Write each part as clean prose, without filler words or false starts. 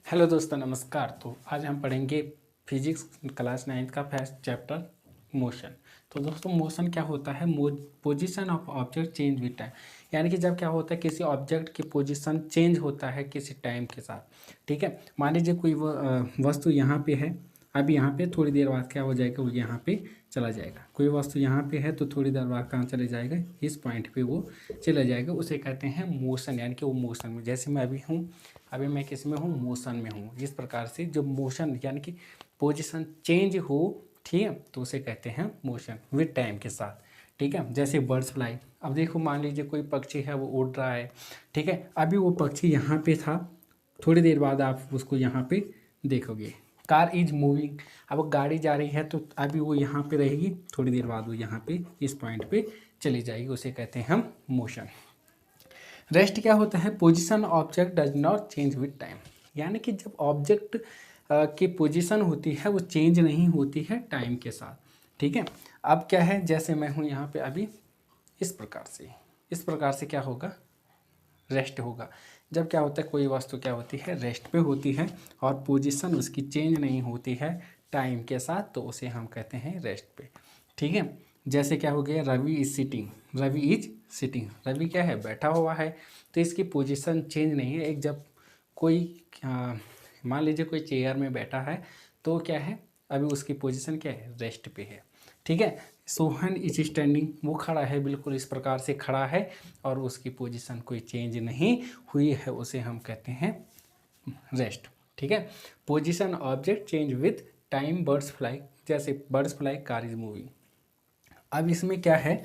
Hello दोस्तों, नमस्कार। तो आज हम पढ़ेंगे फिजिक्स क्लास 9th का फर्स्ट चैप्टर मोशन। तो दोस्तों, मोशन क्या होता है? Position of object change with time. यानी कि जब क्या होता है, किसी ऑब्जेक्ट की पोजीशन चेंज होता है किसी टाइम के साथ। ठीक है, मान लीजिए कोई वस्तु यहाँ पे है, अभी यहाँ पे थोड़ी देर बाद क्या हो जाएगा, वो यहाँ पे चला जाएगा। कोई वस्तु यहाँ पे है तो थोड़ी देर बाद कहाँ चले जाएगा, इस पॉइंट पे वो चला जाएगा। उसे कहते हैं मोशन, यानी कि वो मोशन में, जैसे मैं अभी हूँ, अभी मैं किस में हूँ, मोशन में हूँ। इस प्रकार से जब मोशन यानी कि पोजीशन चेंज हो, ठीक है, तो उसे कहते हैं मोशन विद टाइम के साथ। ठीक है, जैसे बर्ड्स फ्लाई। अब देखो, मान लीजिए कोई पक्षी है, वो उड़ रहा है। ठीक है, अभी वो पक्षी यहाँ पे था, थोड़ी देर बाद आप उसको यहाँ पे देखोगे। कार इज मूविंग, अब गाड़ी जा रही है तो अभी वो यहाँ पे रहेगी, थोड़ी देर बाद वो यहाँ पे इस पॉइंट पे चली जाएगी। उसे कहते हैं हम मोशन। रेस्ट क्या होता है? Position object does not change with time. यानी कि जब ऑब्जेक्ट की पोजीशन होती है वो चेंज नहीं होती है टाइम के साथ। ठीक है, अब क्या है, जैसे मैं हूँ यहाँ पे अभी, इस प्रकार से क्या होगा, रेस्ट होगा। जब क्या होता है, कोई वस्तु क्या होती है, रेस्ट पे होती है और पोजीशन उसकी चेंज नहीं होती है टाइम के साथ, तो उसे हम कहते हैं रेस्ट पे। ठीक है, जैसे क्या हो गया, Ravi is sitting. Ravi is sitting, Ravi क्या है, बैठा हुआ है, तो इसकी पोजीशन चेंज नहीं है। एक जब कोई मान लीजिए कोई चेयर में बैठा है तो क्या है, अभी उसकी पोजीशन क्या है, रेस्ट पे है। ठीक है, सोहन इज स्टैंडिंग, वो खड़ा है, बिल्कुल इस प्रकार से खड़ा है और उसकी पोजीशन कोई चेंज नहीं हुई है, उसे हम कहते हैं रेस्ट। ठीक है, position object change with time. Birds fly, जैसे birds fly, car is moving. अब इसमें क्या है,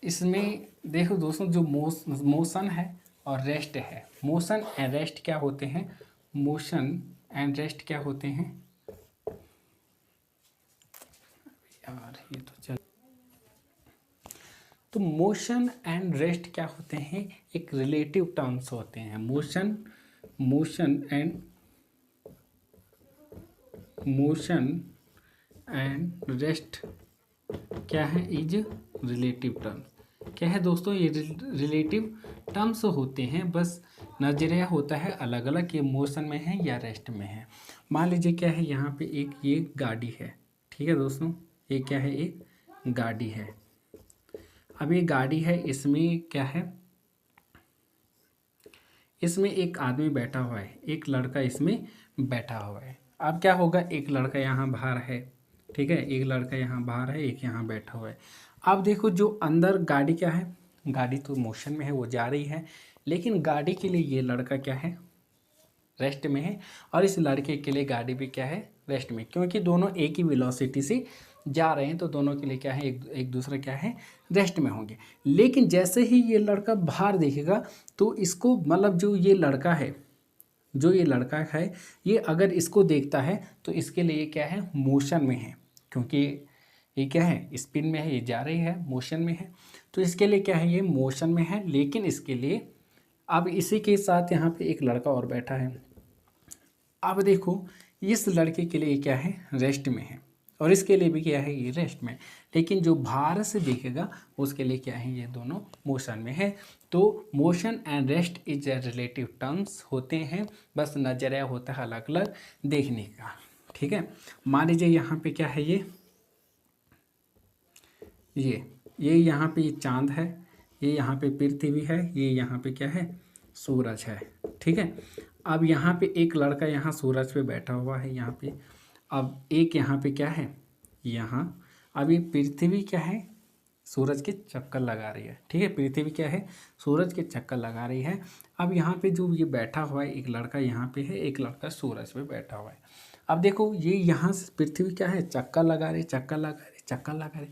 इसमें देखो दोस्तों, जो मोशन है और रेस्ट है, मोशन एंड रेस्ट क्या होते हैं, मोशन एंड रेस्ट क्या होते हैं यार, ये तो चल। तो मोशन एंड रेस्ट क्या होते हैं, एक रिलेटिव टर्म्स होते हैं। मोशन एंड रेस्ट क्या है, इज रिलेटिव टर्म्स। क्या है दोस्तों, ये रिलेटिव टर्म्स होते हैं, बस नजरिया होता है अलग अलग, ये मोशन में है या रेस्ट में है। मान लीजिए क्या है, यहाँ पे एक ये गाड़ी है। ठीक है दोस्तों, ये क्या है, एक गाड़ी है। अब ये गाड़ी है, इसमें क्या है, इसमें एक आदमी बैठा हुआ है, एक लड़का इसमें बैठा हुआ है। अब क्या होगा, एक लड़का यहाँ बाहर है, ठीक है, एक लड़का यहाँ बाहर है, एक यहाँ बैठा हुआ है। अब देखो, जो अंदर गाड़ी क्या है, गाड़ी तो मोशन में है, वो जा रही है, लेकिन गाड़ी के लिए ये लड़का क्या है, रेस्ट में है, और इस लड़के के लिए गाड़ी भी क्या है, रेस्ट में। क्योंकि दोनों एक ही वेलोसिटी से जा रहे हैं, तो दोनों के लिए क्या है, एक दूसरे क्या है, रेस्ट में होंगे। लेकिन जैसे ही ये लड़का बाहर देखेगा तो इसको, मतलब जो ये लड़का है, ये अगर इसको देखता है तो इसके लिए क्या है, मोशन में है। क्योंकि ये क्या है, स्पिन में है, ये जा रही है, मोशन में है, तो इसके लिए क्या है, ये मोशन में है। लेकिन इसके लिए, अब इसी के साथ यहाँ पे एक लड़का और बैठा है। अब देखो, इस लड़के के लिए क्या है, रेस्ट में है, और इसके लिए भी क्या है, ये रेस्ट में। लेकिन जो बाहर से देखेगा उसके लिए क्या है, ये दोनों मोशन में है। तो motion and rest is relative terms होते हैं, बस नजरिया होता है अलग अलग देखने का। ठीक है, मान लीजिए यहाँ पे क्या है, ये यहाँ पे ये चांद है, ये यहाँ पे पृथ्वी है, ये यहाँ पे क्या है, सूरज है। ठीक है, अब यहाँ पे एक लड़का यहाँ सूरज पे बैठा हुआ है यहाँ पे। अब एक यहाँ पे क्या है, यहाँ, अब ये पृथ्वी क्या है, सूरज के चक्कर लगा रही है। ठीक है, पृथ्वी क्या है, सूरज के चक्कर लगा रही है। अब यहाँ पे जो ये बैठा हुआ है, एक लड़का यहाँ पे है, एक लड़का सूरज पे बैठा हुआ है। अब देखो, ये यहाँ से पृथ्वी क्या है, चक्कर लगा रही, चक्कर लगा रही, चक्कर लगा रही।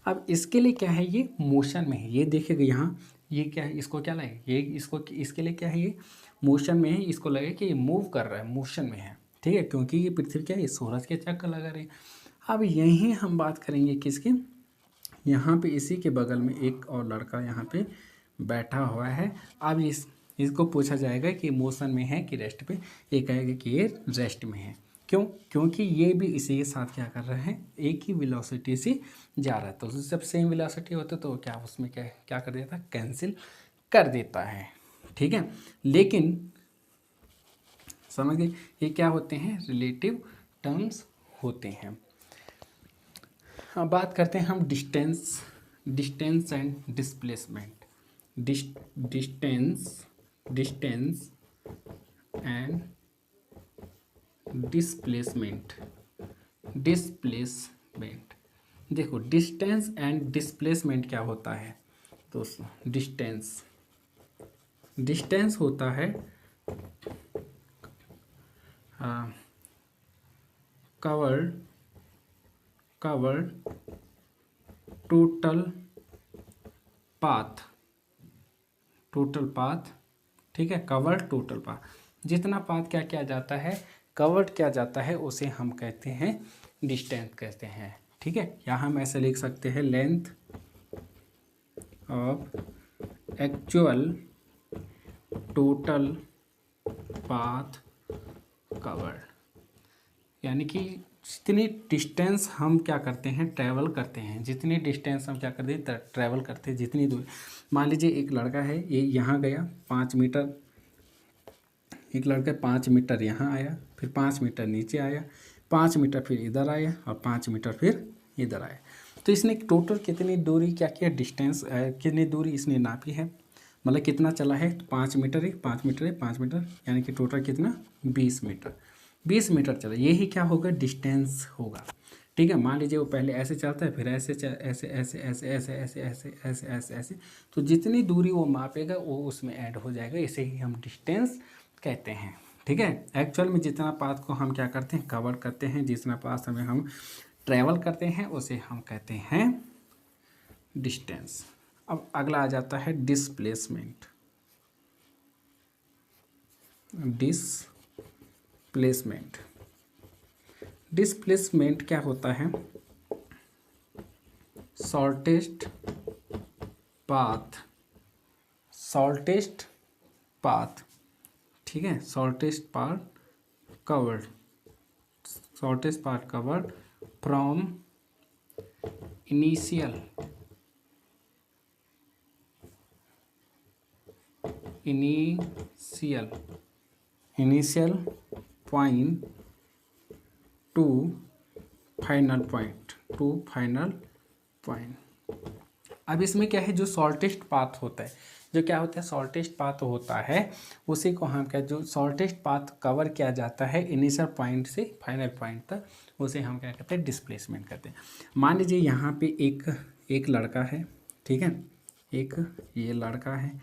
अब इसके लिए क्या है, ये मोशन में है, ये देखिएगा यहाँ, ये क्या है, इसको क्या लगे, ये इसको, इसके लिए क्या है, ये मोशन में है, इसको लगे कि ये मूव कर रहा है, मोशन में है। ठीक है, क्योंकि ये पृथ्वी क्या है, सूरज के चक्कर लगा रही है। अब यहीं हम बात करेंगे किसकी, यहाँ पे इसी के बगल में एक और लड़का यहाँ पे बैठा हुआ है। अब इसको पूछा जाएगा कि मोशन में है कि रेस्ट पे, ये कहेगा कि ये रेस्ट में है। क्यों? क्योंकि ये भी इसी के साथ क्या कर रहे हैं, एक ही वेलोसिटी से जा रहा है। तो जब सेम वेलोसिटी होता है तो क्या उसमें क्या कर देता है, कैंसिल कर देता है। ठीक है। लेकिन समझ गए, ये क्या होते हैं, रिलेटिव टर्म्स होते हैं। अब बात करते हैं हम distance and displacement. Distance and displacement. देखो डिस्टेंस एंड डिस्प्लेसमेंट क्या होता है दोस्तों। डिस्टेंस होता है कवर टोटल पाथ, ठीक है। कवर टोटल पाथ, जितना पाथ क्या किया जाता है, कवर्ड किया जाता है, उसे हम कहते हैं डिस्टेंस कहते हैं, ठीक है। या हम ऐसे लिख सकते हैं length of actual total path covered, यानी कि जितनी डिस्टेंस हम क्या करते हैं, ट्रैवल करते हैं, जितनी डिस्टेंस हम क्या करते हैं, ट्रैवल करते हैं, जितनी दूर। मान लीजिए एक लड़का है, ये यहाँ गया 5 मीटर, एक लड़का 5 मीटर यहाँ आया, फिर 5 मीटर नीचे आया, 5 मीटर फिर इधर आया और 5 मीटर फिर इधर आया। तो इसने टोटल कितनी दूरी क्या किया, डिस्टेंस कितनी दूरी इसने नापी है, मतलब कितना चला है, 5 मीटर है, 5 मीटर है, 5 मीटर, यानी कि टोटल कितना 20 मीटर, 20 मीटर चला। यही क्या होगा, डिस्टेंस होगा, ठीक है। मान लीजिए वो पहले ऐसे चलता है, फिर ऐसे ऐसे ऐसे ऐसे ऐसे ऐसे ऐसे ऐसे ऐसे, तो जितनी दूरी वो मापेगा वो उसमें ऐड हो जाएगा, इसे ही हम डिस्टेंस कहते हैं, ठीक है। एक्चुअल में जितना पाथ को हम क्या करते हैं, कवर करते हैं, जितना पाथ हमें हम ट्रैवल करते हैं, उसे हम कहते हैं डिस्टेंस। अब अगला आ जाता है डिस्प्लेसमेंट। डिस्प्लेसमेंट क्या होता है, शॉर्टेस्ट पाथ, ठीक है, shortest path covered from initial point two final point. अब इसमें क्या है, जो शॉर्टेस्ट पाथ होता है, जो क्या होता है, शॉर्टेस्ट पाथ होता है, उसी को हम क्या, जो शॉर्टेस्ट पाथ कवर किया जाता है इनिशियल पॉइंट से फाइनल पॉइंट तक, उसे हम क्या कहते हैं, डिस्प्लेसमेंट कहते हैं। मान लीजिए यहाँ पे एक लड़का है, ठीक है, ये लड़का है,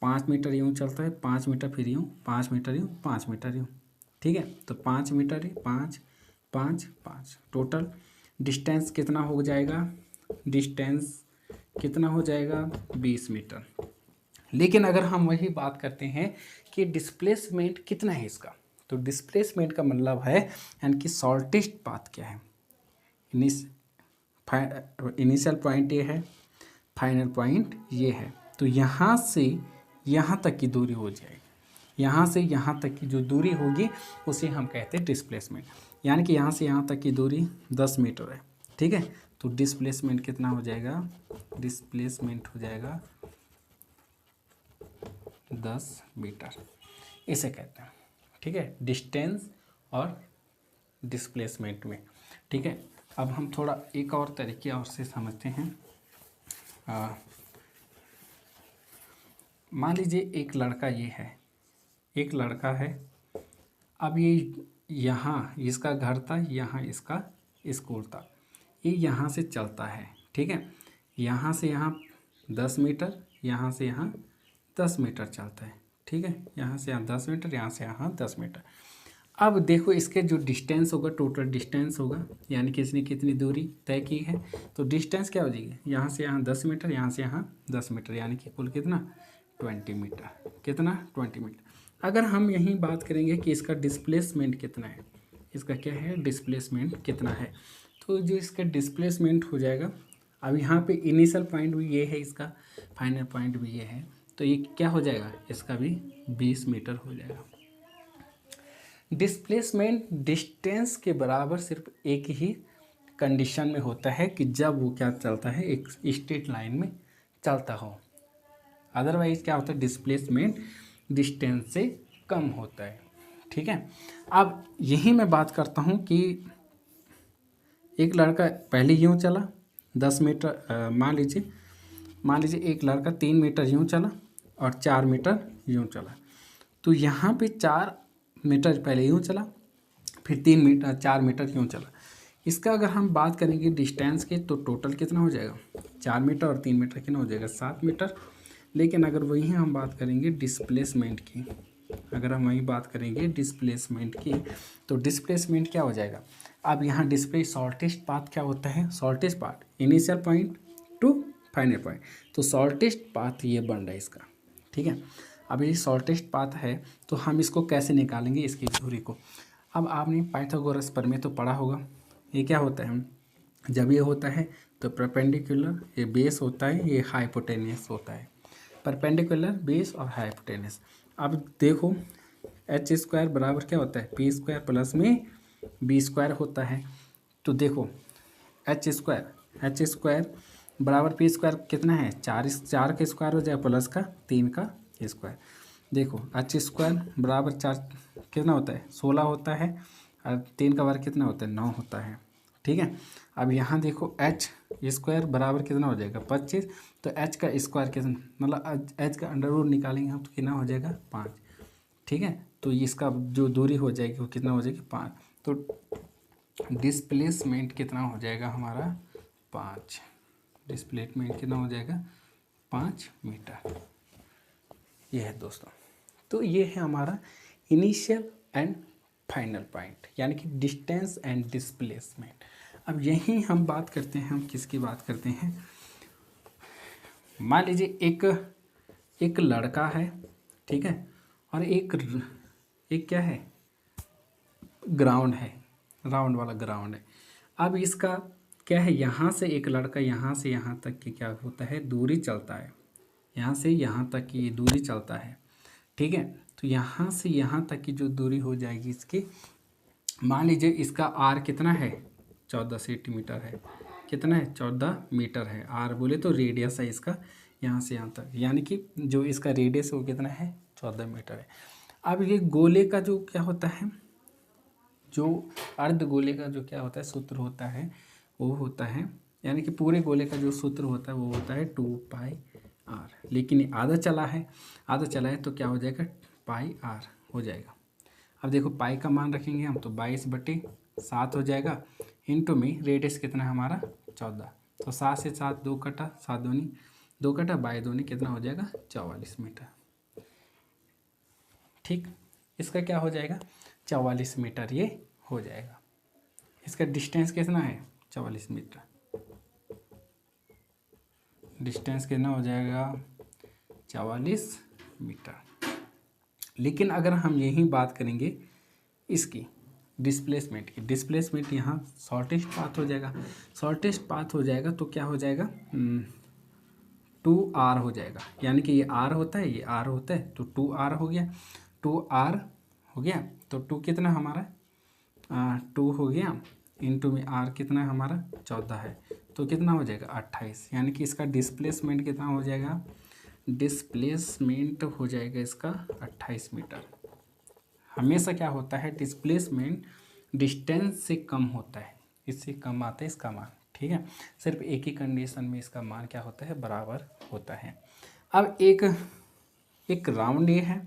5 मीटर यूँ चलता है, 5 मीटर फिर यूँ, 5 मीटर यूँ, 5 मीटर यूँ, ठीक है। तो 5 मीटर है, 5 5 5, टोटल डिस्टेंस कितना हो जाएगा, 20 मीटर। लेकिन अगर हम वही बात करते हैं कि डिस्प्लेसमेंट कितना है इसका, तो डिस्प्लेसमेंट का मतलब है यानी कि शॉर्टेस्ट पाथ क्या है, इनिशियल पॉइंट ये है, फाइनल पॉइंट ये है, तो यहाँ से यहाँ तक की दूरी हो जाएगी, यहाँ से यहाँ तक की जो दूरी होगी उसे हम कहते हैं डिस्प्लेसमेंट। यानी कि यहाँ से यहाँ तक की दूरी 10 मीटर है, ठीक है। तो डिस्प्लेसमेंट कितना हो जाएगा, डिस्प्लेसमेंट हो जाएगा 10 मीटर, इसे कहते हैं, ठीक है, डिस्टेंस और डिस्प्लेसमेंट में, ठीक है। अब हम थोड़ा एक और तरीके और से समझते हैं। मान लीजिए एक लड़का है, अब ये यहाँ इसका घर था, यहाँ इसका स्कूल था, ये यहाँ से चलता है, ठीक है, यहाँ से यहाँ 10 मीटर, यहाँ से यहाँ 10 मीटर चलता है, ठीक है, यहाँ से यहाँ 10 मीटर, यहाँ से यहाँ 10 मीटर। अब देखो इसके जो डिस्टेंस होगा, टोटल डिस्टेंस होगा, यानी कि इसने कितनी दूरी तय की है, तो डिस्टेंस क्या हो जाएगी, यहाँ से यहाँ 10 मीटर, यहाँ से यहाँ 10 मीटर, यानी कि कुल कितना 20 मीटर, कितना 20 मीटर। अगर हम यहीं बात करेंगे कि इसका डिस्प्लेसमेंट कितना है, इसका क्या है, डिस्प्लेसमेंट कितना है, तो जो इसका डिस्प्लेसमेंट हो जाएगा, अब यहाँ पे इनिशियल पॉइंट भी ये है, इसका फाइनल पॉइंट भी ये है, तो ये क्या हो जाएगा, इसका भी 20 मीटर हो जाएगा। डिस्प्लेसमेंट डिस्टेंस के बराबर सिर्फ एक ही कंडीशन में होता है कि जब वो क्या चलता है, एक स्ट्रेट लाइन में चलता हो। अदरवाइज क्या होता है, डिस्प्लेसमेंट डिस्टेंस से कम होता है। ठीक है, अब यही मैं बात करता हूँ कि एक लड़का पहले यूँ चला 10 मीटर, मान लीजिए एक लड़का 3 मीटर यूँ चला और 4 मीटर यूँ चला। तो यहाँ पे 4 मीटर पहले यूँ चला, फिर 3 मीटर 4 मीटर यूँ चला। इसका अगर हम बात करेंगे डिस्टेंस के तो टोटल कितना हो जाएगा, 4 मीटर और 3 मीटर कितना हो जाएगा, 7 मीटर। लेकिन अगर वही हम बात करेंगे डिस्प्लेसमेंट की, अगर हम वही बात करेंगे डिस्प्लेसमेंट की, तो डिस्प्लेसमेंट क्या हो जाएगा। अब यहाँ डिस्प्ले शॉर्टेस्ट पाथ क्या होता है, shortest path initial point two final point, तो शॉर्टेस्ट पाथ ये बन रहा है इसका। ठीक है, अब ये शॉर्टेस्ट पाथ है तो हम इसको कैसे निकालेंगे इसकी दूरी को। अब आपने पाइथागोरस प्रमेय तो पढ़ा होगा, ये क्या होता है, जब ये होता है तो परपेंडिकुलर, ये बेस होता है, ये हाइपोटेनियस होता है, परपेंडिकुलर बेस और हाइपोटेनियस। अब देखो एच स्क्वायर बराबर क्या होता है, पी स्क्वायर प्लस में बी स्क्वायर होता है। तो देखो एच स्क्वायर बराबर पी स्क्वायर कितना है, 4 का स्क्वायर हो जाएगा प्लस का 3 का स्क्वायर। देखो एच स्क्वायर बराबर 4 कितना होता है, 16 होता है, और 3 का वर्ग कितना होता है, 9 होता है। ठीक है, अब यहाँ देखो एच स्क्वायर बराबर कितना हो जाएगा, 25। तो एच का स्क्वायर कितना, मतलब एच का अंडर रूट निकालेंगे हम तो कितना हो जाएगा, 5। ठीक है, तो इसका जो दूरी हो जाएगी वो कितना हो जाएगी, 5। तो डिस्प्लेसमेंट कितना हो जाएगा हमारा, 5। डिस्प्लेसमेंट कितना हो जाएगा, 5 मीटर। ये है दोस्तों, तो ये है हमारा इनिशियल एंड फाइनल पॉइंट, यानी कि डिस्टेंस एंड डिस्प्लेसमेंट। अब यही हम बात करते हैं, हम किसकी बात करते हैं, मान लीजिए एक लड़का है, ठीक है, और एक क्या है, ग्राउंड है, राउंड वाला ग्राउंड है। अब इसका क्या है, यहाँ से एक लड़का यहाँ से यहाँ तक की क्या होता है, दूरी चलता है, यहाँ से यहाँ तक की ये दूरी चलता है। ठीक है, तो यहाँ से यहाँ तक की जो दूरी हो जाएगी इसकी, मान लीजिए इसका आर कितना है, 14 सेंटीमीटर है, कितना है, 14 मीटर है। आर बोले तो रेडियस है इसका यहाँ से यहाँ तक, यानी कि जो इसका रेडियस है वो कितना है, 14 मीटर है। अब ये गोले का जो क्या होता है, जो अर्ध गोले का जो क्या होता है सूत्र होता है, वो होता है, यानी कि पूरे गोले का जो सूत्र होता है वो होता है 2πr। लेकिन ये आधा चला है तो क्या हो जाएगा, πr हो जाएगा। अब देखो पाई का मान रखेंगे हम तो 22/7 हो जाएगा, इंटू में रेडियस कितना है हमारा, 14। तो 7 से 7 2 कटा, 7 दूनी 2 कटा, 22 दूनी कितना हो जाएगा, 44 मीटर। ठीक, इसका क्या हो जाएगा, 44 मीटर ये हो जाएगा। इसका डिस्टेंस कितना है, 44 मीटर। डिस्टेंस कितना हो जाएगा, 44 मीटर। लेकिन अगर हम यही बात करेंगे इसकी डिस्प्लेसमेंट की, डिस्प्लेसमेंट यहाँ शॉर्टेस्ट पाथ हो जाएगा, शॉर्टेस्ट पाथ हो जाएगा तो क्या हो जाएगा, 2r हो जाएगा, यानी कि ये r होता है, ये r होता है, तो 2r हो गया, 2r हो गया। तो 2 कितना हमारा, 2 हो गया, इंटू में r कितना है हमारा, 14 है, तो कितना हो जाएगा, 28। यानी कि इसका डिस्प्लेसमेंट कितना हो जाएगा, डिस्प्लेसमेंट हो जाएगा इसका 28 मीटर। हमेशा क्या होता है, डिस्प्लेसमेंट डिस्टेंस से कम होता है, इससे कम आता है इसका मान। ठीक है, सिर्फ एक ही कंडीशन में इसका मान क्या होता है, बराबर होता है। अब एक राउंड ये है,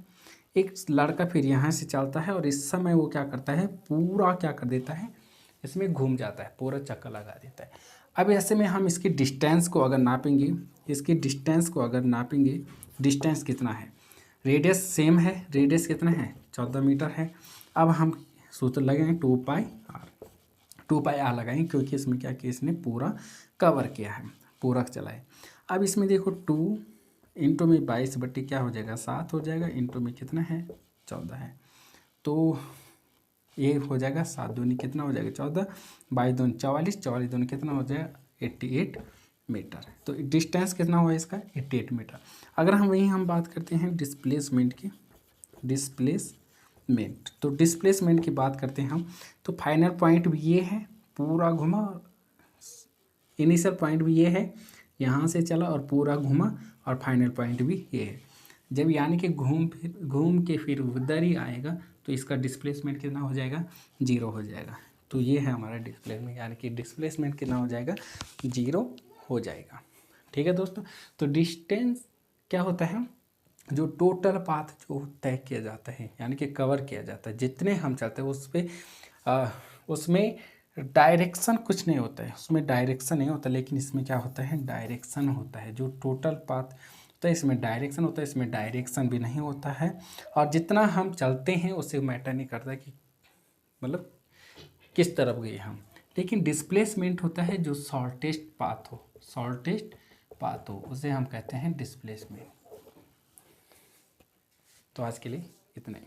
एक लड़का फिर यहाँ से चलता है और इस समय वो क्या करता है, पूरा क्या कर देता है, इसमें घूम जाता है, पूरा चक्कर लगा देता है। अब ऐसे में हम इसकी डिस्टेंस को अगर नापेंगे, डिस्टेंस कितना है, रेडियस सेम है, रेडियस कितना है, 14 मीटर है। अब हम सूत्र लगाएंगे 2πr लगाएंगे, क्योंकि इसमें क्या किया, इसने पूरा कवर किया है, पूरा चला है। अब इसमें देखो 2 इंटू में 22 क्या हो जाएगा, 7 हो जाएगा, इंटू में कितना है, 14 है, तो ये हो जाएगा 7 दूनी कितना हो जाएगा, 14, 22 दूनी 44, 44 दूनी कितना हो जाएगा, 88 मीटर। तो डिस्टेंस कितना हुआ इसका, 88 मीटर। अगर हम बात करते हैं डिस्प्लेसमेंट की, तो डिस्प्लेसमेंट की बात करते हैं हम, तो फाइनल पॉइंट भी ये है, पूरा घुमा, इनिशियल पॉइंट भी ये है, यहाँ से चला और पूरा घुमा, और फाइनल पॉइंट भी ये है। जब यानी कि घूम के फिर उधर ही आएगा तो इसका डिस्प्लेसमेंट कितना हो जाएगा, 0 हो जाएगा। तो ये है हमारा डिस्प्लेसमेंट, यानी कि डिस्प्लेसमेंट कितना हो जाएगा, 0 हो जाएगा। ठीक है दोस्तों। तो डिस्टेंस क्या होता है, जो टोटल पाथ जो तय किया जाता है यानी कि कवर किया जाता है, जितने हम चलते हैं उस पर उसमें डायरेक्शन कुछ नहीं होता है, उसमें डायरेक्शन नहीं होता, लेकिन इसमें क्या होता है, डायरेक्शन होता है। जो टोटल पाथ होता है इसमें डायरेक्शन होता है, इसमें डायरेक्शन भी नहीं होता है। और जितना हम चलते हैं उससे मैटर नहीं करता कि मतलब किस तरफ गए हम, लेकिन डिस्प्लेसमेंट होता है जो शॉर्टेस्ट पाथ हो, शॉर्टेस्ट पाथ हो उसे हम कहते हैं डिस्प्लेसमेंट। तो आज के लिए इतना ही।